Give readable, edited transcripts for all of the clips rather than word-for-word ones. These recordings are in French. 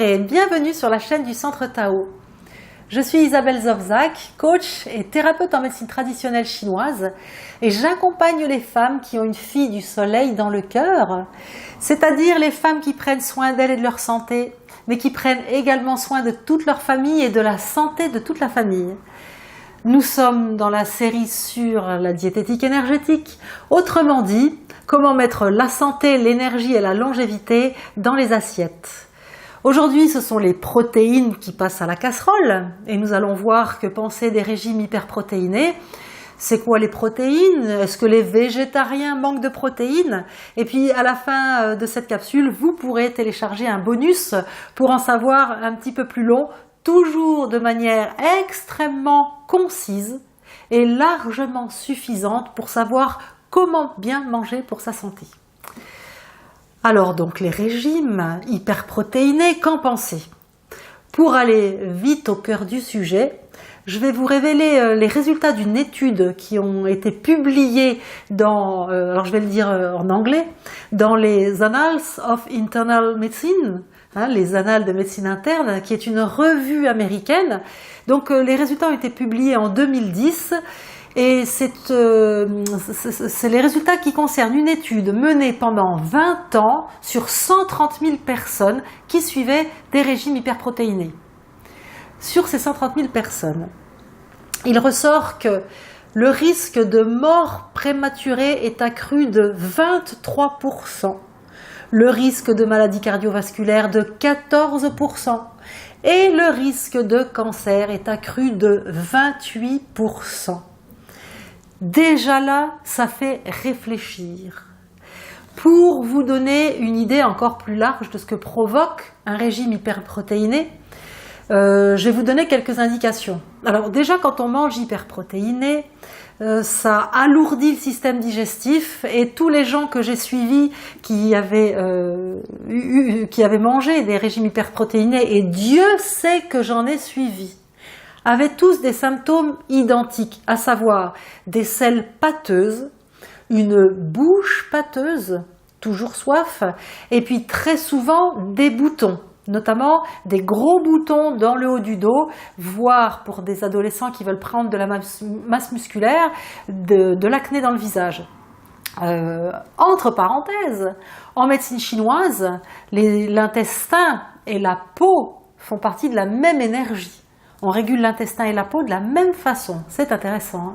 et bienvenue sur la chaîne du Centre Tao. Je suis Isabelle Zovzak, coach et thérapeute en médecine traditionnelle chinoise et j'accompagne les femmes qui ont une fille du soleil dans le cœur, c'est-à-dire les femmes qui prennent soin d'elles et de leur santé, mais qui prennent également soin de toute leur famille et de la santé de toute la famille. Nous sommes dans la série sur la diététique énergétique, autrement dit, comment mettre la santé, l'énergie et la longévité dans les assiettes. Aujourd'hui, ce sont les protéines qui passent à la casserole et nous allons voir que penser des régimes hyperprotéinés, c'est quoi les protéines? Est-ce que les végétariens manquent de protéines? Et puis à la fin de cette capsule, vous pourrez télécharger un bonus pour en savoir un petit peu plus long, toujours de manière extrêmement concise et largement suffisante pour savoir comment bien manger pour sa santé. Alors donc les régimes hyperprotéinés, qu'en penser? Pour aller vite au cœur du sujet, je vais vous révéler les résultats d'une étude qui ont été publiés dans, alors je vais le dire en anglais, dans les Annals of Internal Medicine, les Annales de médecine interne, qui est une revue américaine. Donc les résultats ont été publiés en 2010 et c'est les résultats qui concernent une étude menée pendant 20 ans sur 130 000 personnes qui suivaient des régimes hyperprotéinés. Sur ces 130 000 personnes, il ressort que le risque de mort prématurée est accru de 23%, le risque de maladie cardiovasculaire de 14% et le risque de cancer est accru de 28%. Déjà là, ça fait réfléchir. Pour vous donner une idée encore plus large de ce que provoque un régime hyperprotéiné, je vais vous donner quelques indications. Alors déjà, quand on mange hyperprotéiné, ça alourdit le système digestif et tous les gens que j'ai suivis qui avaient mangé des régimes hyperprotéinés, et Dieu sait que j'en ai suivi, avaient tous des symptômes identiques, à savoir des selles pâteuses, une bouche pâteuse, toujours soif, et puis très souvent des boutons, notamment des gros boutons dans le haut du dos, voire pour des adolescents qui veulent prendre de la masse musculaire, de l'acné dans le visage. Entre parenthèses, en médecine chinoise, l'intestin et la peau font partie de la même énergie. On régule l'intestin et la peau de la même façon. C'est intéressant.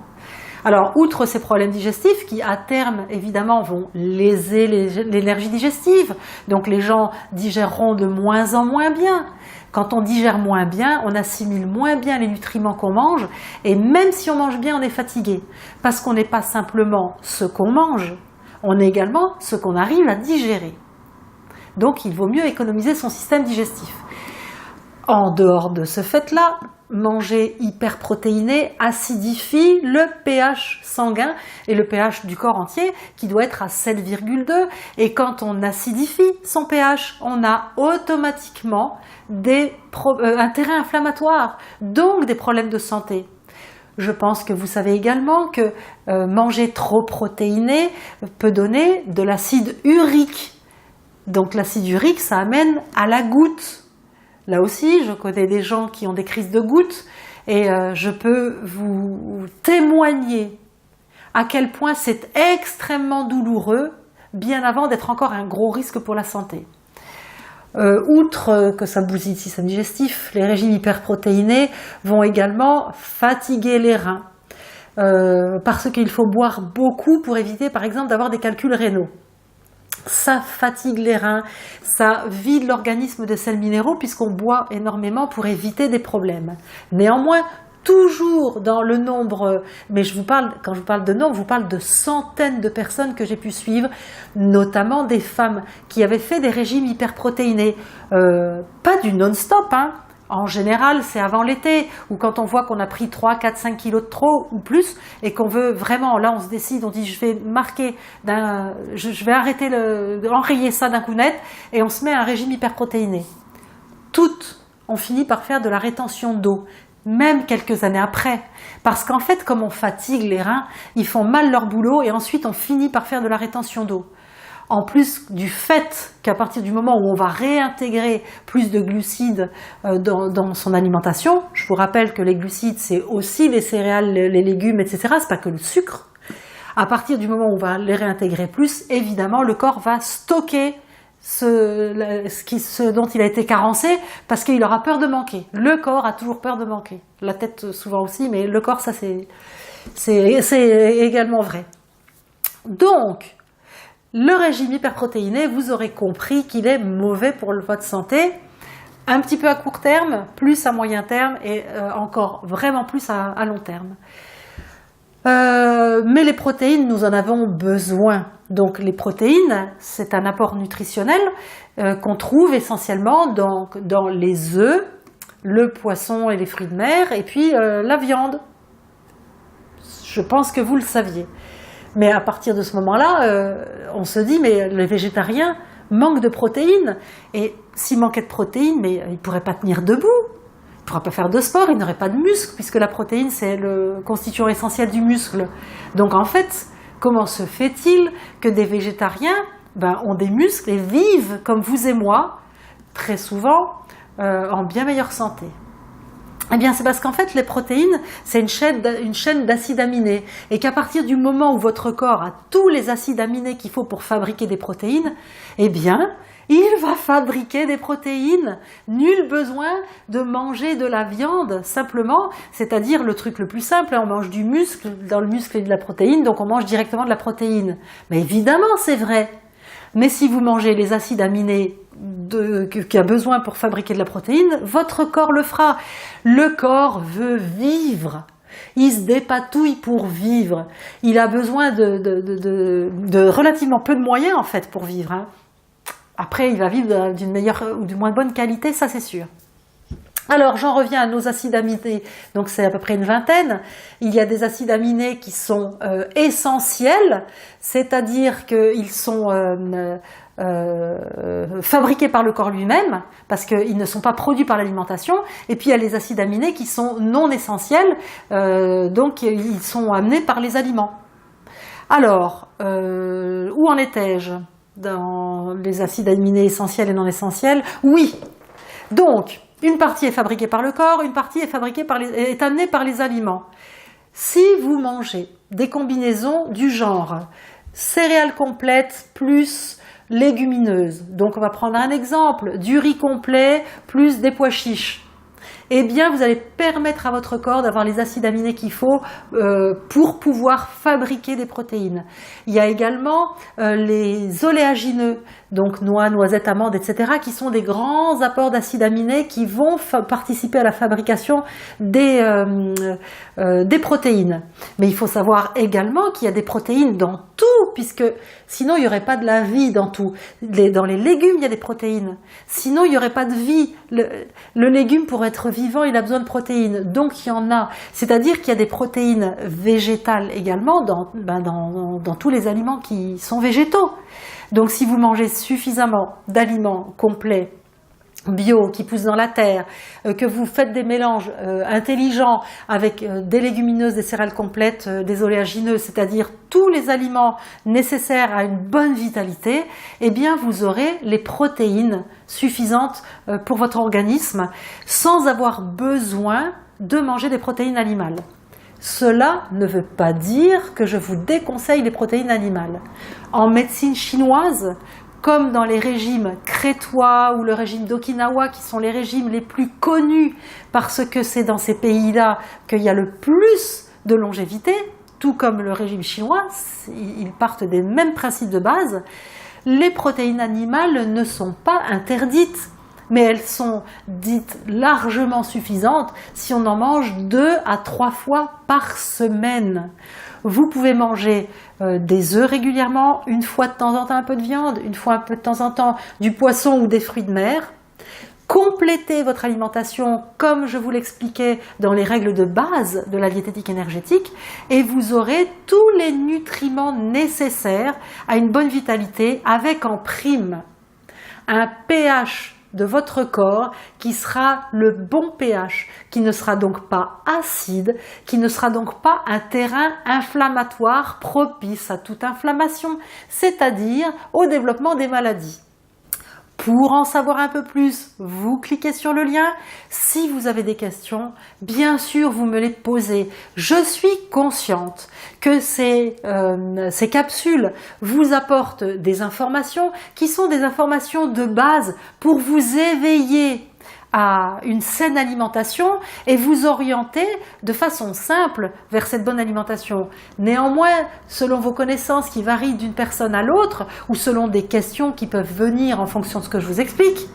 Alors, outre ces problèmes digestifs qui, à terme, évidemment, vont léser l'énergie digestive, donc les gens digéreront de moins en moins bien. Quand on digère moins bien, on assimile moins bien les nutriments qu'on mange, et même si on mange bien, on est fatigué. Parce qu'on n'est pas simplement ce qu'on mange, on est également ce qu'on arrive à digérer. Donc, il vaut mieux économiser son système digestif. En dehors de ce fait-là, manger hyperprotéiné acidifie le pH sanguin et le pH du corps entier qui doit être à 7,2, et quand on acidifie son pH, on a automatiquement un terrain inflammatoire, donc des problèmes de santé. Je pense que vous savez également que manger trop protéiné peut donner de l'acide urique. Donc l'acide urique, ça amène à la goutte. Là aussi, je connais des gens qui ont des crises de gouttes et je peux vous témoigner à quel point c'est extrêmement douloureux, bien avant d'être encore un gros risque pour la santé. Outre que ça bousille le système digestif, les régimes hyperprotéinés vont également fatiguer les reins parce qu'il faut boire beaucoup pour éviter par exemple d'avoir des calculs rénaux. Ça fatigue les reins, ça vide l'organisme de sels minéraux puisqu'on boit énormément pour éviter des problèmes. Néanmoins, toujours dans le nombre, mais quand je vous parle de nombre, je vous parle de centaines de personnes que j'ai pu suivre, notamment des femmes qui avaient fait des régimes hyperprotéinés, pas du non-stop, En général, c'est avant l'été, ou quand on voit qu'on a pris 3, 4, 5 kilos de trop ou plus, et qu'on veut vraiment, là on se décide, on dit je vais arrêter enrayer ça d'un coup net, et on se met à un régime hyperprotéiné. Toutes ont fini par faire de la rétention d'eau, même quelques années après, parce qu'en fait, comme on fatigue les reins, ils font mal leur boulot, et ensuite on finit par faire de la rétention d'eau. En plus du fait qu'à partir du moment où on va réintégrer plus de glucides dans son alimentation, je vous rappelle que les glucides c'est aussi les céréales, les légumes, etc. C'est pas que le sucre. À partir du moment où on va les réintégrer plus, évidemment le corps va stocker ce dont il a été carencé parce qu'il aura peur de manquer. Le corps a toujours peur de manquer. La tête souvent aussi, mais le corps ça c'est également vrai. Donc, le régime hyperprotéiné, vous aurez compris qu'il est mauvais pour votre santé, un petit peu à court terme, plus à moyen terme et encore vraiment plus à long terme. Mais les protéines, nous en avons besoin. Donc les protéines, c'est un apport nutritionnel qu'on trouve essentiellement dans les œufs, le poisson et les fruits de mer, et puis la viande. Je pense que vous le saviez. Mais à partir de ce moment-là, on se dit, mais les végétariens manquent de protéines. Et s'ils manquaient de protéines, mais ils ne pourraient pas tenir debout. Ils ne pourraient pas faire de sport, ils n'auraient pas de muscles, puisque la protéine, c'est le constituant essentiel du muscle. Donc en fait, comment se fait-il que des végétariens ont des muscles et vivent, comme vous et moi, très souvent, en bien meilleure santé ? Eh bien, c'est parce qu'en fait, les protéines, c'est une chaîne d'acides aminés. Et qu'à partir du moment où votre corps a tous les acides aminés qu'il faut pour fabriquer des protéines, eh bien, il va fabriquer des protéines. Nul besoin de manger de la viande, simplement, c'est-à-dire le truc le plus simple, on mange du muscle, dans le muscle il y a de la protéine, donc on mange directement de la protéine. Mais évidemment, c'est vrai. Mais si vous mangez les acides aminés qu'il a besoin pour fabriquer de la protéine, votre corps le fera. Le corps veut vivre. Il se dépatouille pour vivre. Il a besoin de relativement peu de moyens en fait pour vivre. Hein. Après, il va vivre d'une meilleure ou d'une moins bonne qualité, ça c'est sûr. Alors, j'en reviens à nos acides aminés, donc c'est à peu près une vingtaine. Il y a des acides aminés qui sont essentiels, c'est-à-dire qu'ils sont fabriqués par le corps lui-même, parce qu'ils ne sont pas produits par l'alimentation. Et puis, il y a les acides aminés qui sont non essentiels, donc ils sont amenés par les aliments. Alors, où en étais-je dans les acides aminés essentiels et non essentiels? Oui, donc... une partie est fabriquée par le corps, une partie est amenée par les aliments. Si vous mangez des combinaisons du genre céréales complètes plus légumineuses, donc on va prendre un exemple, du riz complet plus des pois chiches, eh bien vous allez permettre à votre corps d'avoir les acides aminés qu'il faut pour pouvoir fabriquer des protéines. Il y a également les oléagineux, donc noix, noisettes, amandes, etc., qui sont des grands apports d'acides aminés qui vont participer à la fabrication des protéines. Mais il faut savoir également qu'il y a des protéines dans tout, puisque sinon il n'y aurait pas de la vie dans tout. Dans les légumes, il y a des protéines. Sinon, il n'y aurait pas de vie. Le légume, pour être vivant, il a besoin de protéines. Donc, il y en a. C'est-à-dire qu'il y a des protéines végétales également dans tous les aliments qui sont végétaux. Donc, si vous mangez suffisamment d'aliments complets, bio, qui poussent dans la terre, que vous faites des mélanges intelligents avec des légumineuses, des céréales complètes, des oléagineux, c'est-à-dire tous les aliments nécessaires à une bonne vitalité, eh bien vous aurez les protéines suffisantes pour votre organisme sans avoir besoin de manger des protéines animales. Cela ne veut pas dire que je vous déconseille les protéines animales. En médecine chinoise, comme dans les régimes crétois ou le régime d'Okinawa, qui sont les régimes les plus connus parce que c'est dans ces pays-là qu'il y a le plus de longévité, tout comme le régime chinois, ils partent des mêmes principes de base, les protéines animales ne sont pas interdites, mais elles sont dites largement suffisantes si on en mange 2 à 3 fois par semaine. Vous pouvez manger des œufs régulièrement, une fois de temps en temps un peu de viande, une fois un peu de temps en temps du poisson ou des fruits de mer. Complétez votre alimentation comme je vous l'expliquais dans les règles de base de la diététique énergétique et vous aurez tous les nutriments nécessaires à une bonne vitalité avec en prime un pH de votre corps qui sera le bon pH, qui ne sera donc pas acide, qui ne sera donc pas un terrain inflammatoire propice à toute inflammation, c'est-à-dire au développement des maladies. Pour en savoir un peu plus, vous cliquez sur le lien. Si vous avez des questions, bien sûr, vous me les posez. Je suis consciente que ces capsules vous apportent des informations qui sont des informations de base pour vous éveiller à une saine alimentation et vous orienter de façon simple vers cette bonne alimentation. Néanmoins, selon vos connaissances qui varient d'une personne à l'autre ou selon des questions qui peuvent venir en fonction de ce que je vous explique,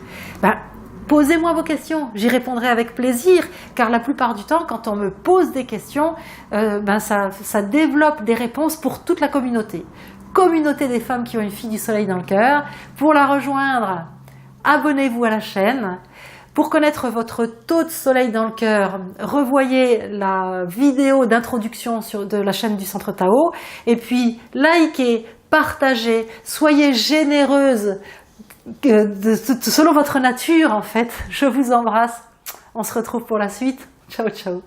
posez-moi vos questions, j'y répondrai avec plaisir, car la plupart du temps, quand on me pose des questions, ça développe des réponses pour toute la communauté. Communauté des femmes qui ont une fille du soleil dans le cœur. Pour la rejoindre, abonnez-vous à la chaîne. Pour connaître votre taux de soleil dans le cœur, revoyez la vidéo d'introduction de la chaîne du Centre Tao. Et puis, likez, partagez, soyez généreuse selon votre nature en fait. Je vous embrasse. On se retrouve pour la suite. Ciao, ciao.